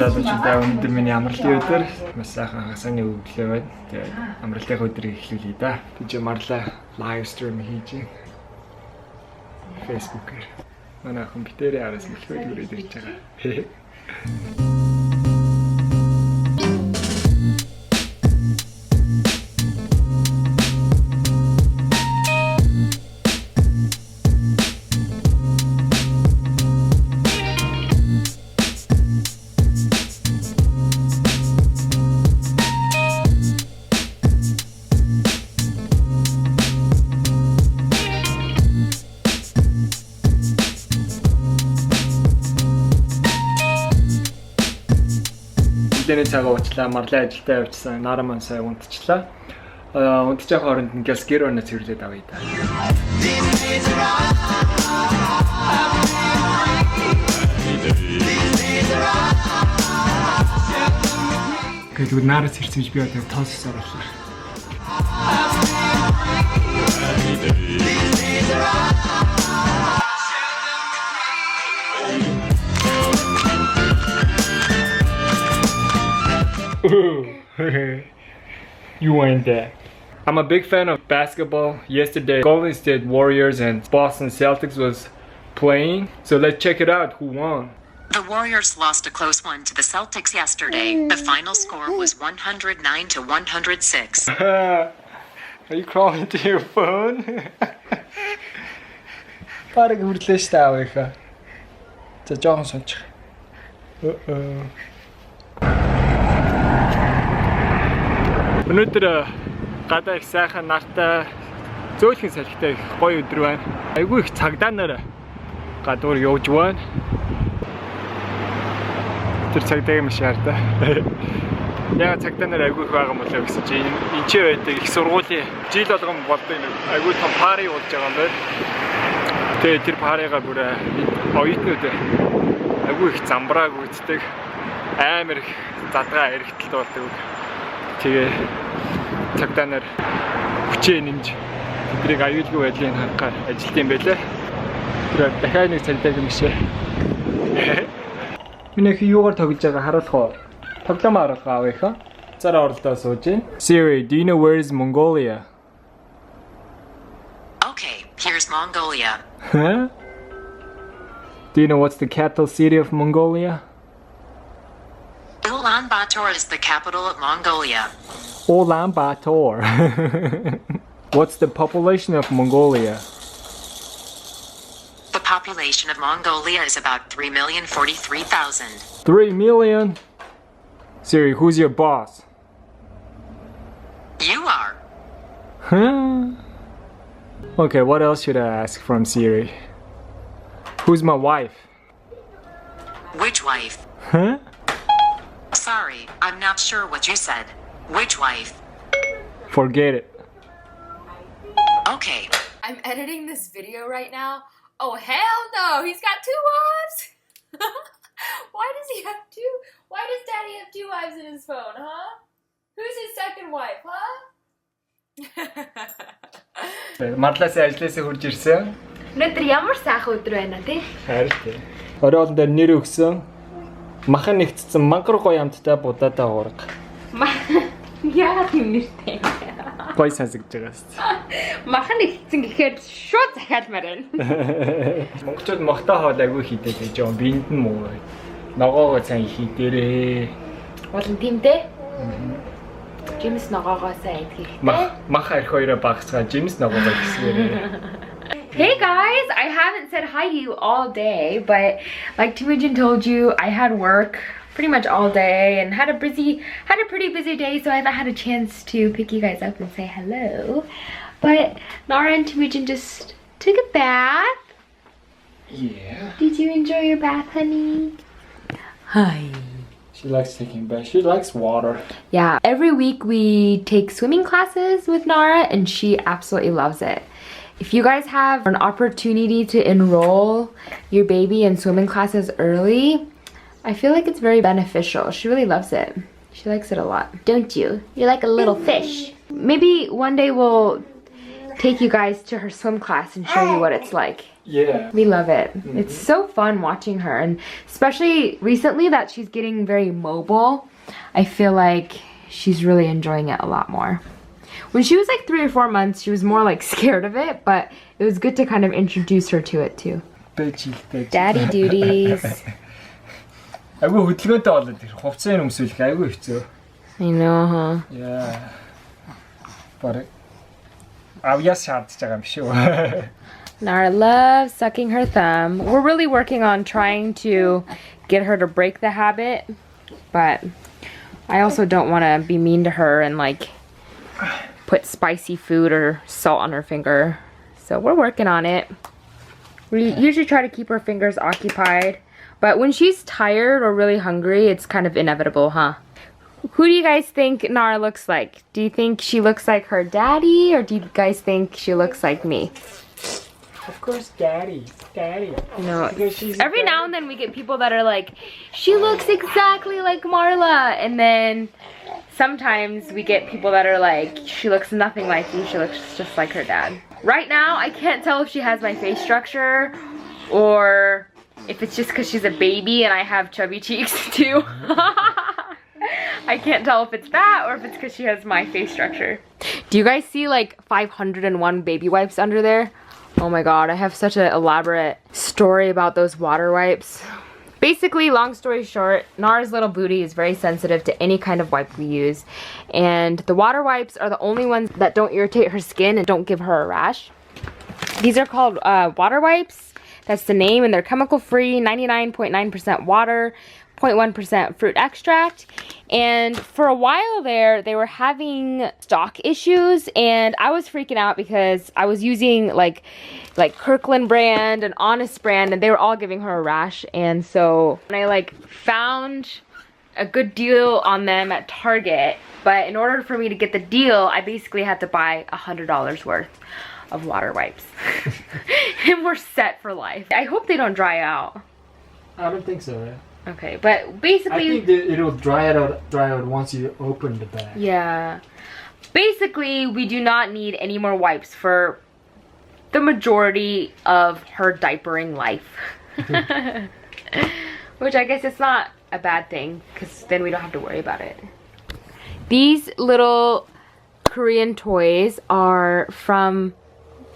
залуучуудаа өнөөдөр миний амралтын өдөр маш сайхан хасааны өглөө байна. Тэгээд амралтын өдрийг эхлүүлье да. Би Marla live stream хийж байна. Facebook-ээр. Манай компьютерийн араас хэлбэр хүрээд ирж байгаа. Тэний цагаа уучлаа, Marla ажилдаа явчихсан. Nara маань сая унтчихлаа. Унтчих хооронд ингээс гэр орно цэвэрлээд авъя та. Гэхдээ Nara цэрцэж би одоо тоос оруулаа. You went there. I'm a big fan of basketball. Yesterday, Golden State Warriors and Boston Celtics was playing. So let's check it out. Who won? The Warriors lost a close one to the Celtics yesterday. The final score was 109 to 106. Are you crawling to your phone? Parang хүртлээ штэ авъя. За жоохон сончих. Өнөөдөр гадаа их сайхан нартай зөөлхөн салхитай их гоё өдөр байна. Айгүй их цагдаа гадуур явж байна. Тэр цагдаагийн маш хайртай. Яа цагдаа айгүй их байгаа юм болоо гэсэн чинь энэ ч байдаг их сургуулийн жил болгон болдог юм. Айгүй том пари болж байгаа юм байна. Тэгээ тэр паригаа бүр оюутнууд айгүй их замбрааг үздэг. Амар их задгаа эргэтэлд болдог. Тэгээ цагдаа хүчээ нэмж тэднийг аюулгүй байдлыг хангахаар ажилт юм байлаа. Тэр дахиад нэг цагдаа юм шээ. Миний юугаар тоглож байгаа харуулах уу? Тоглоом харуулах авъя хаа. Цараа оролдоо сууж гин. Siri, do you know where is Mongolia? Okay, here's Mongolia. Huh? Do you know what's the capital city of Mongolia? Ulaanbaatar is the capital of Mongolia. Ulaanbaatar. What's the population of Mongolia? The population of Mongolia is about 3,043,000. 3 million? Siri, who's your boss? You are. Huh? Okay, what else should I ask from Siri? Who's my wife? Which wife? Huh? Sorry, I'm not sure what you said. Which wife? Forget it. Okay. I'm editing this video right now. Oh, hell no! He's got 2 wives! Why does he have 2? Why does Daddy have 2 wives in his phone, huh? Who's his second wife, huh? Marla-аас ажлаасаа хурж ирсэн. Өнөөдөр ямар сайхан өдөр байна тий? Харин тий. Оройн дээр нэр өгсөн. Махан нэгтсэн мангар гоё амттай будаатай уурга. Яагаад юм нэртэй? Гоё сонсогдож байгаа шүү дээ. Махан нэгтсэн гэхээр шууд захиалмаар байна. Монголчууд мохтой хоол агүй хийдэг гэж юм. Биэнд нь муу. Ногоогоо сайн хийдэрээ. Болон тийм дээ. Жимс ногоогоо сайн идэх хэрэгтэй. Мах арх хоёроо багцгаа жимс ногоогоо хийсгээрээ. Hey guys, I haven't said hi to you all day, but like Temuujin told you, I had work pretty much all day and had a pretty busy day, so I haven't had a chance to pick you guys up and say hello. But Nara and Temuujin just took a bath. Yeah. Did you enjoy your bath, honey? Hi. She likes taking baths. She likes water. Yeah, every week we take swimming classes with Nara and she absolutely loves it. If you guys have an opportunity to enroll your baby in swimming classes early, I feel like it's very beneficial. She really loves it. She likes it a lot. Don't you? You're like a little fish. Maybe one day we'll take you guys to her swim class and show you what it's like. Yeah. We love it. It's so fun watching her, and especially recently that she's getting very mobile, I feel like she's really enjoying it a lot more. When she was like 3 or 4 months, she was more like scared of it, but it was good to kind of introduce her to it too. Daddy duties. 아이고 хөдөлгөөнтэй болоод хувцас өмсүүлэх 아이고 хэцүү. I know, huh? Yeah. But авьяас шаардж байгаа юм шүү. Nara loves sucking her thumb. We're really working on trying to get her to break the habit, but I also don't want to be mean to her and like put spicy food or salt on her finger. So we're working on it. We usually try to keep her fingers occupied, but when she's tired or really hungry, it's kind of inevitable, huh? Who do you guys think Nara looks like? Do you think she looks like her daddy, or do you guys think she looks like me? Of course, daddy. You know, every now and then we get people that are like, she looks exactly like Marla, and then sometimes we get people that are like, she looks nothing like you, she looks just like her dad. Right now, I can't tell if she has my face structure or if it's just because she's a baby and I have chubby cheeks too. I can't tell if it's that or if it's because she has my face structure. Do you guys see like 501 baby wipes under there? Oh my god, I have such an elaborate story about those water wipes. Basically, long story short, Nara's little booty is very sensitive to any kind of wipe we use. And the water wipes are the only ones that don't irritate her skin and don't give her a rash. These are called water wipes. That's the name, and they're chemical free, 99.9% water, 0.1% fruit extract. And for a while there, they were having stock issues, and I was freaking out because I was using like Kirkland brand and Honest brand, and they were all giving her a rash. And so when I like found a good deal on them at Target, but in order for me to get the deal, I basically had to buy $100 worth of water wipes. And we're set for life. I hope they don't dry out. I don't think so. Yeah. Okay, but basically, I think that it'll dry out once you open the bag. Yeah. Basically, we do not need any more wipes for the majority of her diapering life. Which I guess it's not a bad thing, because then we don't have to worry about it. These little Korean toys are from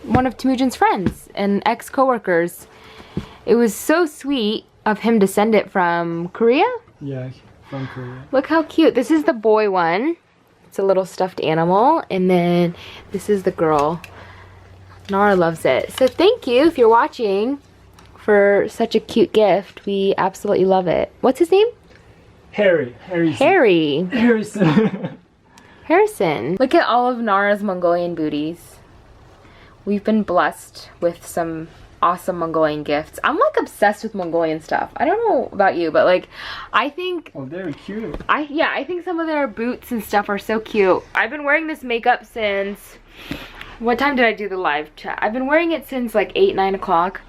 one of Temuujin's friends and ex-coworkers. It was so sweet of him to send it from Korea. Yeah, from Korea. Look how cute. This is the boy one. It's a little stuffed animal. And then this is the girl. Nara loves it. So thank you if you're watching for such a cute gift. We absolutely love it. What's his name? Harry. Harrison. Harrison. Look at all of Nara's Mongolian booties. We've been blessed with some awesome Mongolian gifts. I'm like obsessed with Mongolian stuff. I don't know about you, but like I think very cute. I think some of their boots and stuff are so cute. I've been wearing this makeup since, what time did I do the live chat? I've been wearing it since like 8-9 o'clock.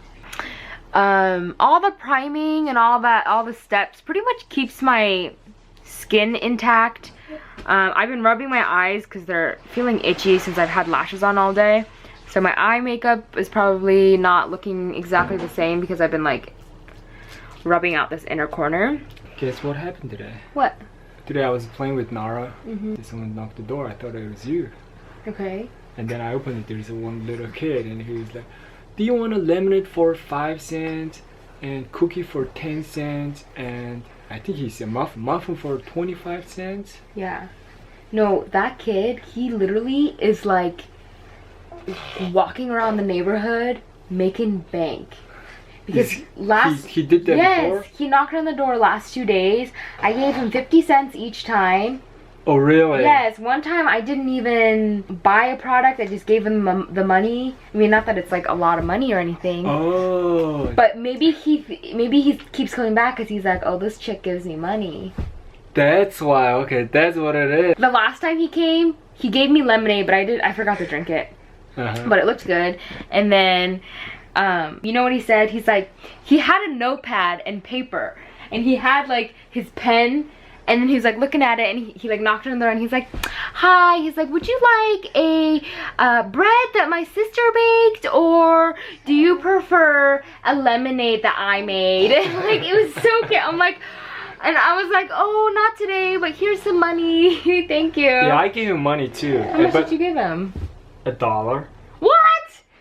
All the priming and all the steps pretty much keeps my skin intact. I've been rubbing my eyes because they're feeling itchy since I've had lashes on all day. So my eye makeup is probably not looking exactly the same because I've been like rubbing out this inner corner. Guess what happened today? What? Today I was playing with Nara. Someone knocked the door. I thought it was you. Okay. And then I opened it. There's one little kid, and he was like, "Do you want a lemonade for 5 cents and cookie for 10 cents and I think he said muffin for 25 cents?" Yeah. No, that kid, he literally is like walking around the neighborhood making bank. Because he did that before? Yes, he knocked on the door last 2 days. I gave him 50 cents each time. Oh really? Yes, one time I didn't even buy a product, I just gave him the money. I mean, not that it's like a lot of money or anything. Oh. But maybe he keeps coming back because he's like, oh, this chick gives me money. That's why. Okay, that's what it is. The last time he came, he gave me lemonade, but I forgot to drink it. But it looked good. And then you know what he said? He's like, he had a notepad and paper, and he had like his pen And then he was like looking at it, and he like knocked on the door, and he's like, hi, he's like, would you like a bread that my sister baked, or do you prefer a lemonade that I made? And like, it was so cute. I'm like, and I was like, oh, not today, but here's some money. Thank you. Yeah, I gave him money too. How much did you give him? $1. What?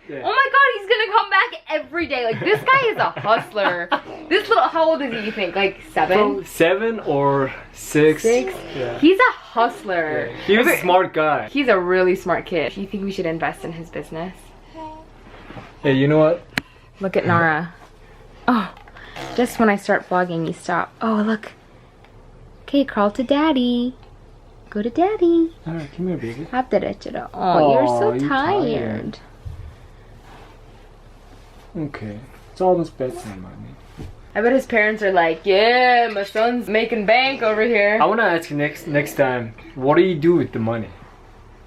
Yeah. Oh my god, he's gonna come back every day. Like, this guy is a hustler. This little, how old is he, you think? Like 7? From 7 or 6. 6? Yeah. He's a hustler. Yeah. He was a smart guy. He's a really smart kid. Do you think we should invest in his business? Hey, you know what? Look at Nara. Oh, just when I start vlogging, you stop. Oh, look. Okay, crawl to daddy. Go to daddy. Alright, come here, baby. Oh, you're so you're tired. Okay, it's almost bedtime, mommy. I bet his parents are like, yeah, my son's making bank over here. I want to ask you next time, what do you do with the money?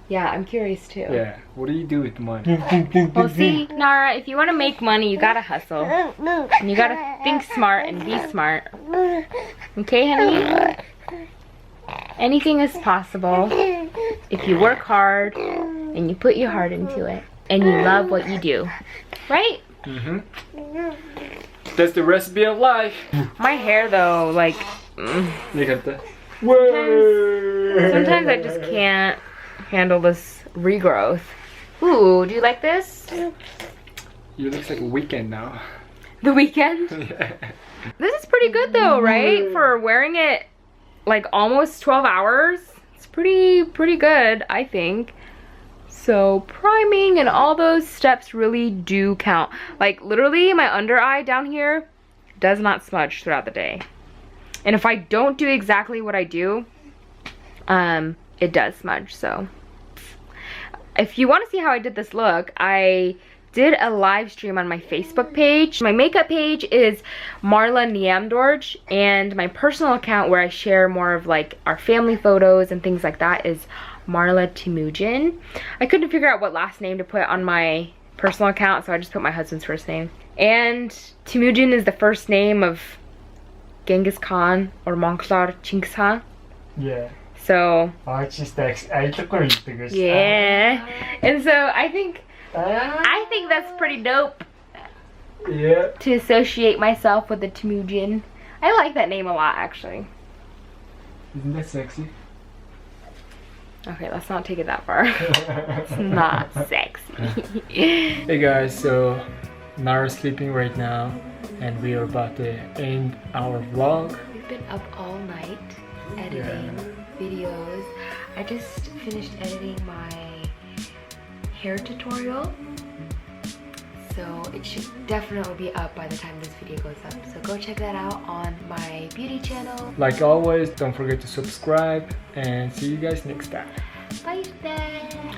Yeah, I'm curious too. Yeah, what do you do with the money? Well, see, Nara, if you want to make money, you gotta hustle. And you gotta think smart and be smart. Okay, honey? Anything is possible if you work hard and you put your heart into it and you love what you do. Right? Mm-hmm. That's the recipe of life. My hair, though, like, Look at that. sometimes I just can't handle this regrowth. Ooh, do you like this? You look like a weekend now. The weekend? Yeah. This is pretty good though, right? For wearing it like almost 12 hours. It's pretty good, I think. So priming and all those steps really do count. Like literally my under eye down here does not smudge throughout the day. And if I don't do exactly what I do, it does smudge. So if you want to see how I did this look, I did a live stream on my Facebook page. My makeup page is Marla Neamdorj, and my personal account where I share more of like our family photos and things like that is Marla Temuujin. I couldn't figure out what last name to put on my personal account, so I just put my husband's first name. And Temuujin is the first name of Genghis Khan or Mongolian Family. Yeah. So yeah. yeah. And so I think that's pretty dope. Yeah. To associate myself with the Temuujin. I like that name a lot, actually. Isn't that sexy? Okay, let's not take it that far. It's not sexy. Hey guys, so Nara's sleeping right now and we are about to end our vlog. We've been up all night editing videos. I just finished editing my hair tutorial. So it should definitely be up by the time this video goes up. So go check that out on my beauty channel. Like always, don't forget to subscribe and see you guys next time. Bye then.